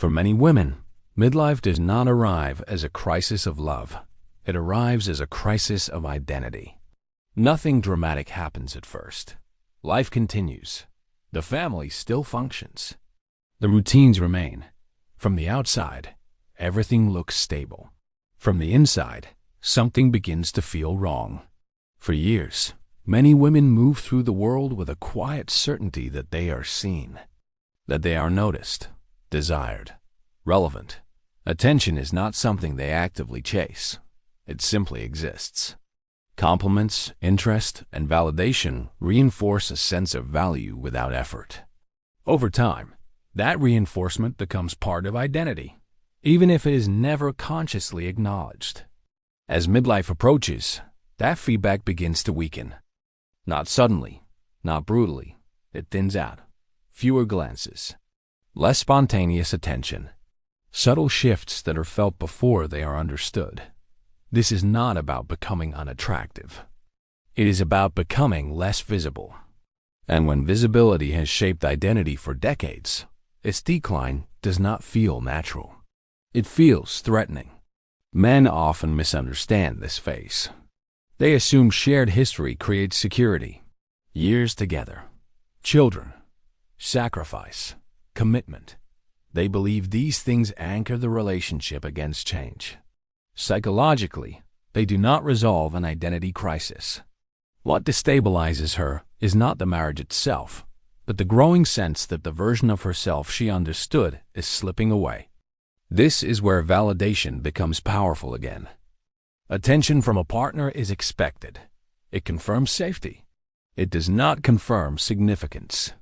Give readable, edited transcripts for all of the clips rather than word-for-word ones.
For many women, midlife does not arrive as a crisis of love. It arrives as a crisis of identity. Nothing dramatic happens at first. Life continues. The family still functions. The routines remain. From the outside, everything looks stable. From the inside, something begins to feel wrong. For years, many women move through the world with a quiet certainty that they are seen, that they are noticed, desired, relevant. Attention is not something they actively chase. It simply exists. Compliments, interest, and validation reinforce a sense of value without effort. Over time, that reinforcement becomes part of identity, even if it is never consciously acknowledged. As midlife approaches, that feedback begins to weaken. Not suddenly, not brutally. It thins out. Fewer glances, less spontaneous attention, subtle shifts that are felt before they are understood. This is not about becoming unattractive. It is about becoming less visible. And when visibility has shaped identity for decades, its decline does not feel natural. It feels threatening. Men often misunderstand this phase. They assume shared history creates security. Years together, children, sacrifice, commitment. They believe these things anchor the relationship against change. Psychologically, they do not resolve an identity crisis. What destabilizes her is not the marriage itself, but the growing sense that the version of herself she understood is slipping away. This is where validation becomes powerful again. Attention from a partner is expected. It confirms safety. It does not confirm significance.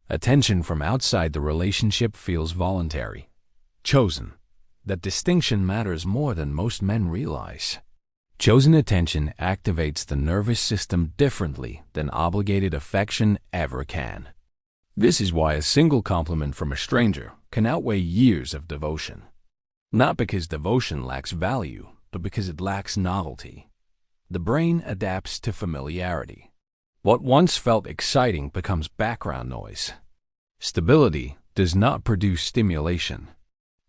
Attention from outside the relationship feels voluntary, chosen. That distinction matters more than most men realize. Chosen attention activates the nervous system differently than obligated affection ever can. This is why a single compliment from a stranger can outweigh years of devotion. Not because devotion lacks value, but because it lacks novelty. The brain adapts to familiarity. What once felt exciting becomes background noise. Stability does not produce stimulation.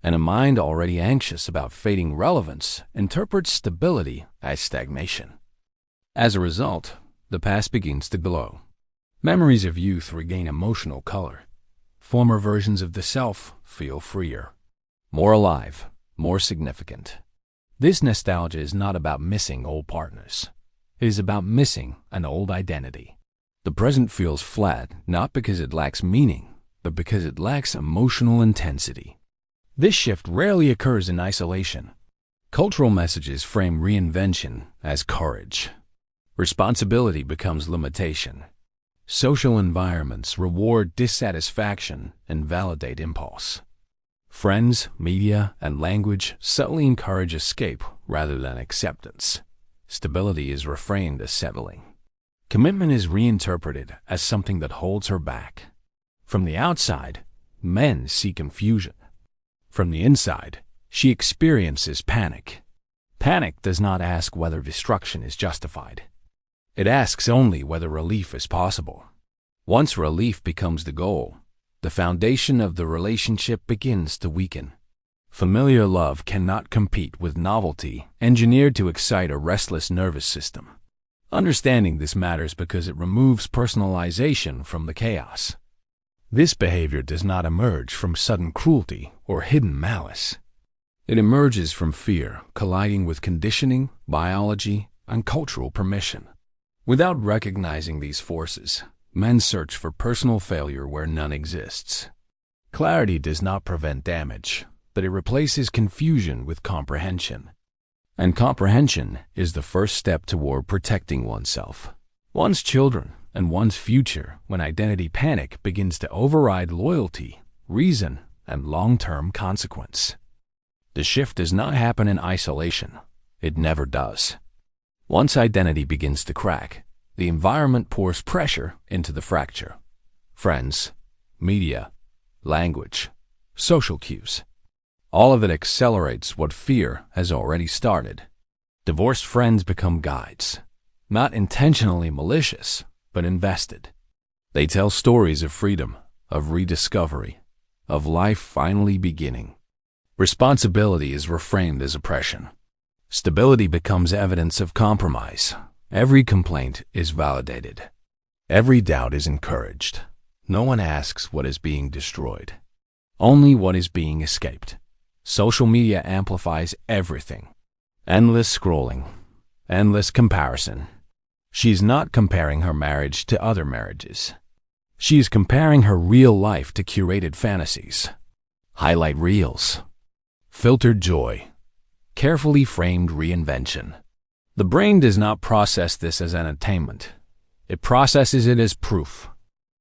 And a mind already anxious about fading relevance interprets stability as stagnation. As a result, the past begins to glow. Memories of youth regain emotional color. Former versions of the self feel freer, more alive, more significant. This nostalgia is not about missing old partners. It is about missing an old identity. The present feels flat not because it lacks meaning, but because it lacks emotional intensity. This shift rarely occurs in isolation. Cultural messages frame reinvention as courage. Responsibility becomes limitation. Social environments reward dissatisfaction and validate impulse. Friends, media, and language subtly encourage escape rather than acceptance. Stability is reframed as settling. Commitment is reinterpreted as something that holds her back. From the outside, men see confusion. From the inside, she experiences panic. Panic does not ask whether destruction is justified. It asks only whether relief is possible. Once relief becomes the goal, the foundation of the relationship begins to weaken. Familiar love cannot compete with novelty engineered to excite a restless nervous system. Understanding this matters because it removes personalization from the chaos. This behavior does not emerge from sudden cruelty or hidden malice. It emerges from fear colliding with conditioning, biology, and cultural permission. Without recognizing these forces, men search for personal failure where none exists. Clarity does not prevent damage, but it replaces confusion with comprehension. And comprehension is the first step toward protecting oneself, one's children, and one's future when identity panic begins to override loyalty, reason, and long-term consequence. The shift does not happen in isolation. It never does. Once identity begins to crack, the environment pours pressure into the fracture. Friends, media, language, social cues. All of it accelerates what fear has already started. Divorced friends become guides, not intentionally malicious, but invested. They tell stories of freedom, of rediscovery, of life finally beginning. Responsibility is reframed as oppression. Stability becomes evidence of compromise. Every complaint is validated. Every doubt is encouraged. No one asks what is being destroyed, only what is being escaped. Social media amplifies everything. Endless scrolling, endless comparison. She's not comparing her marriage to other marriages. She is comparing her real life to curated fantasies. Highlight reels, filtered joy, carefully framed reinvention. The brain does not process this as entertainment. It processes it as proof.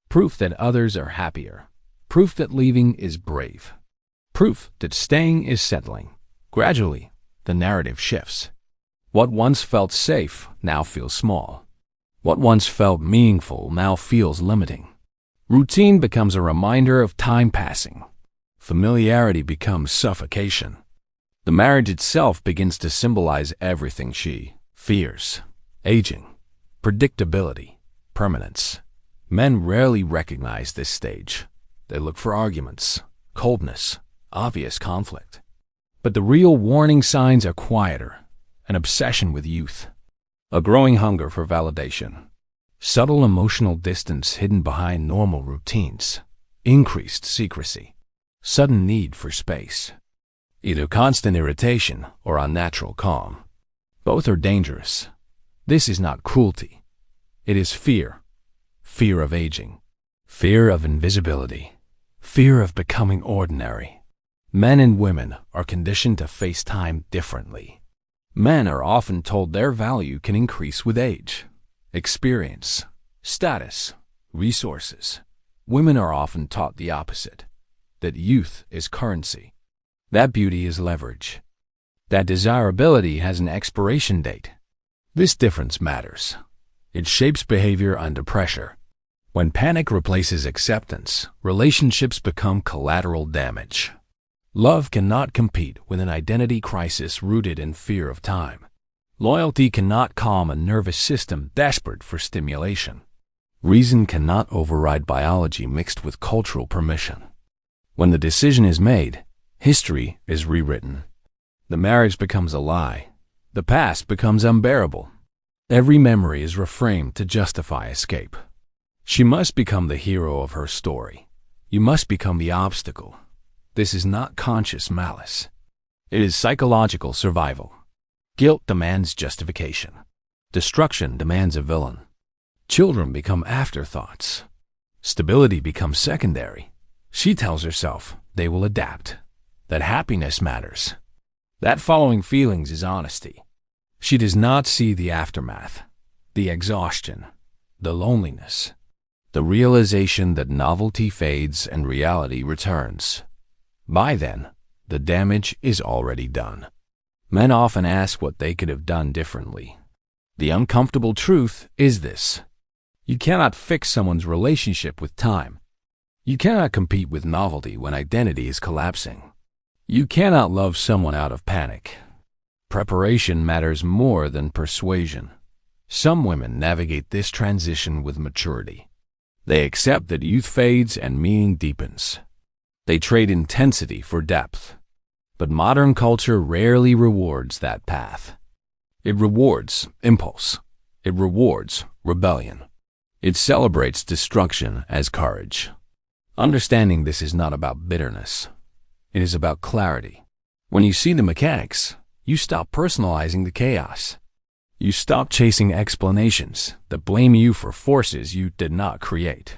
Proof that others are happier. Proof that leaving is brave. Proof that staying is settling. Gradually, the narrative shifts. What once felt safe now feels small. What once felt meaningful now feels limiting. Routine becomes a reminder of time passing. Familiarity becomes suffocation. The marriage itself begins to symbolize everything she fears: aging, predictability, permanence. Men rarely recognize this stage. They look for arguments, coldness, obvious conflict. But the real warning signs are quieter: an obsession with youth, a growing hunger for validation, subtle emotional distance hidden behind normal routines, increased secrecy, sudden need for space, either constant irritation or unnatural calm. Both are dangerous. This is not cruelty. It is fear. Fear of aging, fear of invisibility, fear of becoming ordinary. Men and women are conditioned to face time differently. Men are often told their value can increase with age, experience, status, resources. Women are often taught the opposite, that youth is currency, that beauty is leverage, that desirability has an expiration date. This difference matters. It shapes behavior under pressure. When panic replaces acceptance, relationships become collateral damage. Love cannot compete with an identity crisis rooted in fear of time. Loyalty cannot calm a nervous system desperate for stimulation. Reason cannot override biology mixed with cultural permission. When the decision is made, history is rewritten. The marriage becomes a lie. The past becomes unbearable. Every memory is reframed to justify escape. She must become the hero of her story. You must become the obstacle. This is not conscious malice. It is psychological survival. Guilt demands justification. Destruction demands a villain. Children become afterthoughts. Stability becomes secondary. She tells herself they will adapt, that happiness matters, that following feelings is honesty. She does not see the aftermath, the exhaustion, the loneliness, the realization that novelty fades and reality returns. By then, the damage is already done. Men often ask what they could have done differently. The uncomfortable truth is this: you cannot fix someone's relationship with time. You cannot compete with novelty when identity is collapsing. You cannot love someone out of panic. Preparation matters more than persuasion. Some women navigate this transition with maturity. They accept that youth fades and meaning deepens. They trade intensity for depth. But modern culture rarely rewards that path. It rewards impulse. It rewards rebellion. It celebrates destruction as courage. Understanding this is not about bitterness. It is about clarity. When you see the mechanics, you stop personalizing the chaos. You stop chasing explanations that blame you for forces you did not create.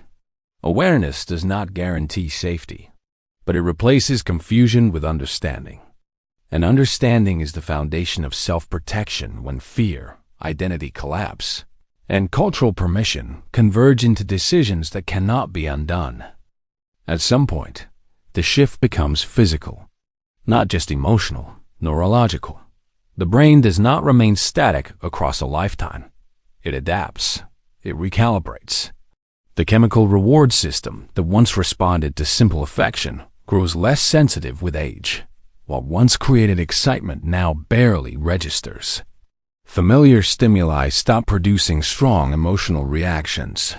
Awareness does not guarantee safety, but it replaces confusion with understanding. And understanding is the foundation of self-protection when fear, identity collapse, and cultural permission converge into decisions that cannot be undone. At some point, the shift becomes physical, not just emotional, neurological. The brain does not remain static across a lifetime. It adapts. It recalibrates. The chemical reward system that once responded to simple affection grows less sensitive with age, while once created excitement now barely registers. Familiar stimuli stop producing strong emotional reactions.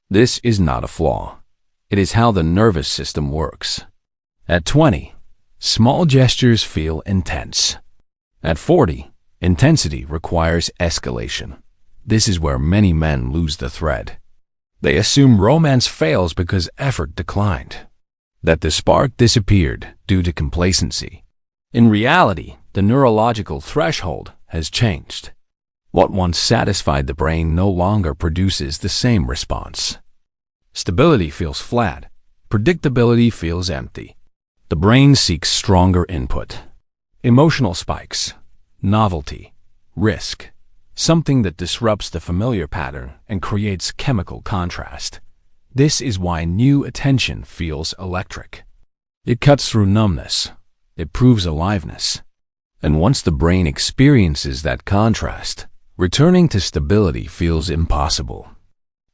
This is not a flaw. It is how the nervous system works. At 20, small gestures feel intense. At 40, intensity requires escalation. This is where many men lose the thread. They assume romance fails because effort declined, that the spark disappeared due to complacency. In reality, the neurological threshold has changed. What once satisfied the brain no longer produces the same response. Stability feels flat. Predictability feels empty. The brain seeks stronger input. Emotional spikes, novelty, risk, something that disrupts the familiar pattern and creates chemical contrast. This is why new attention feels electric. It cuts through numbness. It proves aliveness. And once the brain experiences that contrast, returning to stability feels impossible.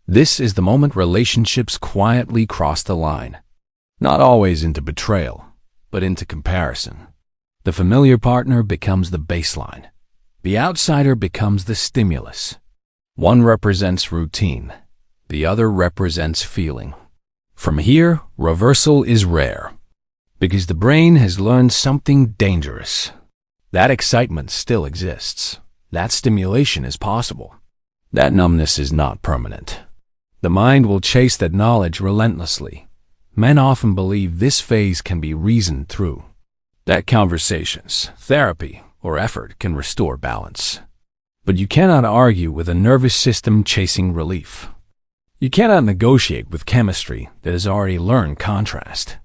This is the moment relationships quietly cross the line. Not always into betrayal, but into comparison. The familiar partner becomes the baseline. The outsider becomes the stimulus. One represents routine. The other represents feeling. From here, reversal is rare, because the brain has learned something dangerous. That excitement still exists. That stimulation is possible. That numbness is not permanent. The mind will chase that knowledge relentlessly. Men often believe this phase can be reasoned through. That conversations, therapy, or effort can restore balance. But you cannot argue with a nervous system chasing relief. You cannot negotiate with chemistry that has already learned contrast.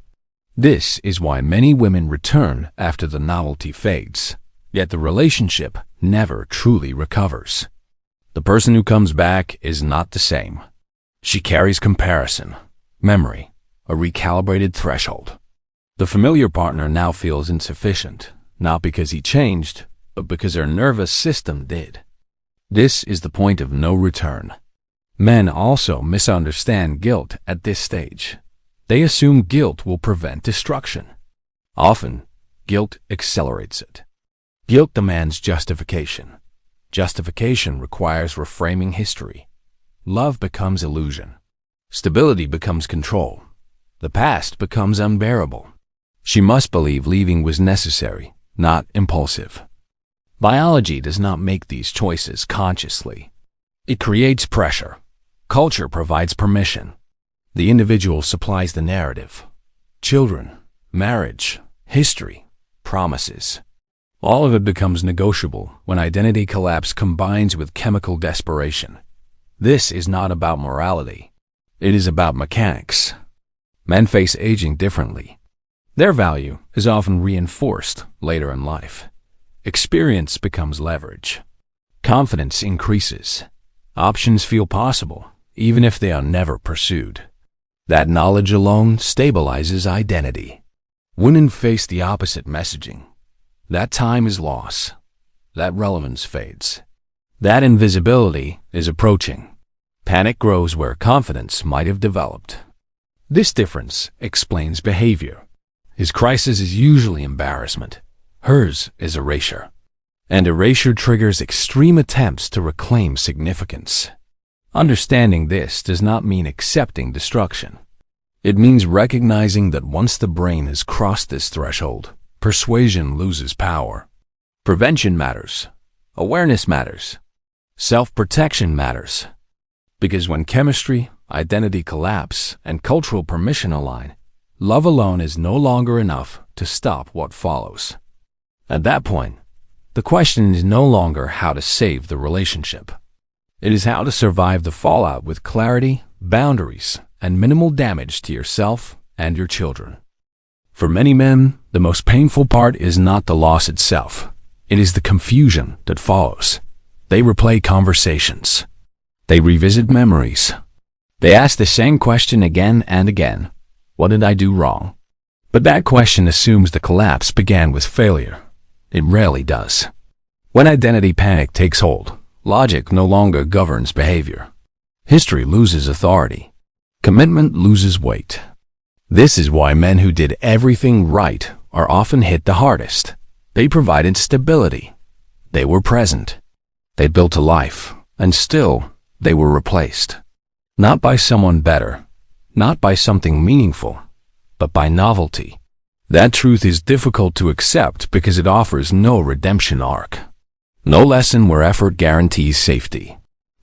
This is why many women return after the novelty fades, yet the relationship never truly recovers. The person who comes back is not the same. She carries comparison, memory, a recalibrated threshold. The familiar partner now feels insufficient, not because he changed, but because her nervous system did. This is the point of no return. Men also misunderstand guilt at this stage. They assume guilt will prevent destruction. Often, guilt accelerates it. Guilt demands justification. Justification requires reframing history. Love becomes illusion. Stability becomes control. The past becomes unbearable. She must believe leaving was necessary, not impulsive. Biology does not make these choices consciously. It creates pressure. Culture provides permission. The individual supplies the narrative. Children, marriage, history, promises. All of it becomes negotiable when identity collapse combines with chemical desperation. This is not about morality. It is about mechanics. Men face aging differently. Their value is often reinforced later in life. Experience becomes leverage. Confidence increases. Options feel possible, even if they are never pursued. That knowledge alone stabilizes identity. Women face the opposite messaging. That time is loss. That relevance fades. That invisibility is approaching. Panic grows where confidence might have developed. This difference explains behavior. His crisis is usually embarrassment. Hers is erasure. And erasure triggers extreme attempts to reclaim significance. Understanding this does not mean accepting destruction. It means recognizing that once the brain has crossed this threshold, persuasion loses power. Prevention matters. Awareness matters. Self-protection matters. Because when chemistry, identity collapse, and cultural permission align, love alone is no longer enough to stop what follows. At that point, the question is no longer how to save the relationship. It is how to survive the fallout with clarity, boundaries, and minimal damage to yourself and your children. For many men, the most painful part is not the loss itself. It is the confusion that follows. They replay conversations. They revisit memories. They ask the same question again and again. What did I do wrong? But that question assumes the collapse began with failure. It rarely does. When identity panic takes hold, logic no longer governs behavior. History loses authority. Commitment loses weight. This is why men who did everything right are often hit the hardest. They provided stability. They were present. They built a life, and still they were replaced. Not by someone better, not by something meaningful, but by novelty. That truth is difficult to accept because it offers no redemption arc. No lesson where effort guarantees safety.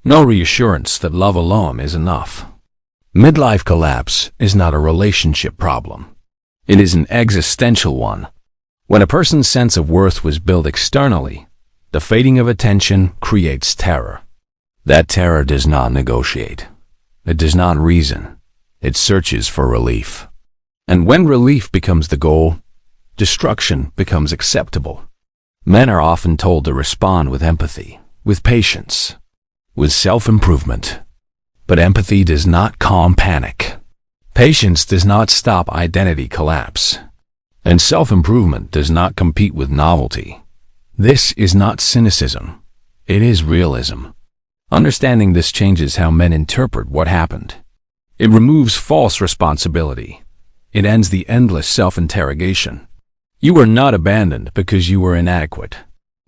No reassurance that love alone is enough. Midlife collapse is not a relationship problem. It is an existential one. When a person's sense of worth was built externally, the fading of attention creates terror. That terror does not negotiate. It does not reason. It searches for relief. And when relief becomes the goal, destruction becomes acceptable. Men are often told to respond with empathy, with patience, with self-improvement. But empathy does not calm panic. Patience does not stop identity collapse. And self-improvement does not compete with novelty. This is not cynicism. It is realism. Understanding this changes how men interpret what happened. It removes false responsibility. It ends the endless self-interrogation. You were not abandoned because you were inadequate.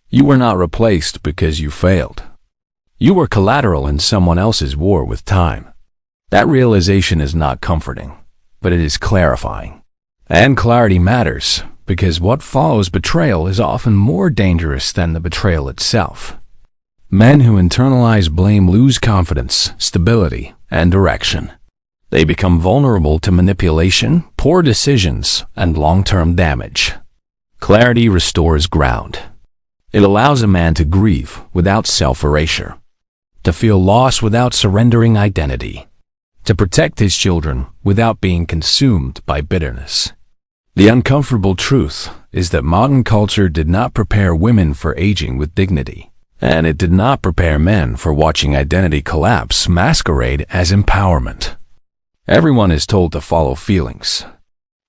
You were not replaced because you failed. You were collateral in someone else's war with time. That realization is not comforting, but it is clarifying. And clarity matters because what follows betrayal is often more dangerous than the betrayal itself. Men who internalize blame lose confidence, stability, and direction. They become vulnerable to manipulation, poor decisions, and long-term damage. Clarity restores ground. It allows a man to grieve without self-erasure, to feel loss without surrendering identity, to protect his children without being consumed by bitterness. The uncomfortable truth is that modern culture did not prepare women for aging with dignity, and it did not prepare men for watching identity collapse masquerade as empowerment. Everyone is told to follow feelings.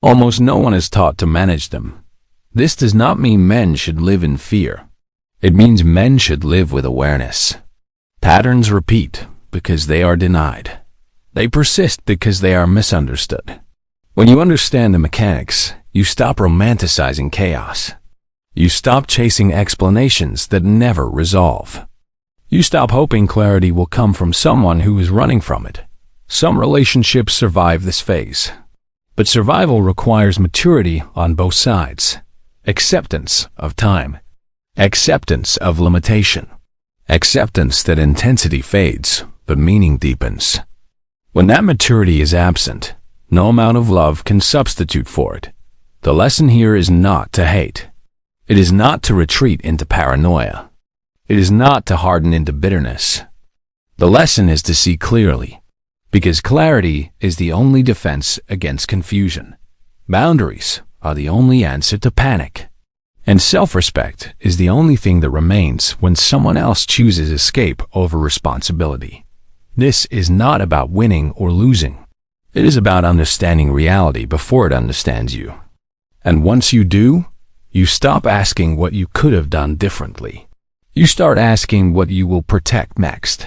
Almost no one is taught to manage them. This does not mean men should live in fear. It means men should live with awareness. Patterns repeat because they are denied. They persist because they are misunderstood. When you understand the mechanics, you stop romanticizing chaos. You stop chasing explanations that never resolve. You stop hoping clarity will come from someone who is running from it. Some relationships survive this phase, but survival requires maturity on both sides. Acceptance of time, acceptance of limitation, acceptance that intensity fades, but meaning deepens. When that maturity is absent, no amount of love can substitute for it. The lesson here is not to hate. It is not to retreat into paranoia. It is not to harden into bitterness. The lesson is to see clearly, because clarity is the only defense against confusion. Boundaries are the only answer to panic. And self-respect is the only thing that remains when someone else chooses escape over responsibility. This is not about winning or losing. It is about understanding reality before it understands you. And once you do, you stop asking what you could have done differently. You start asking what you will protect next.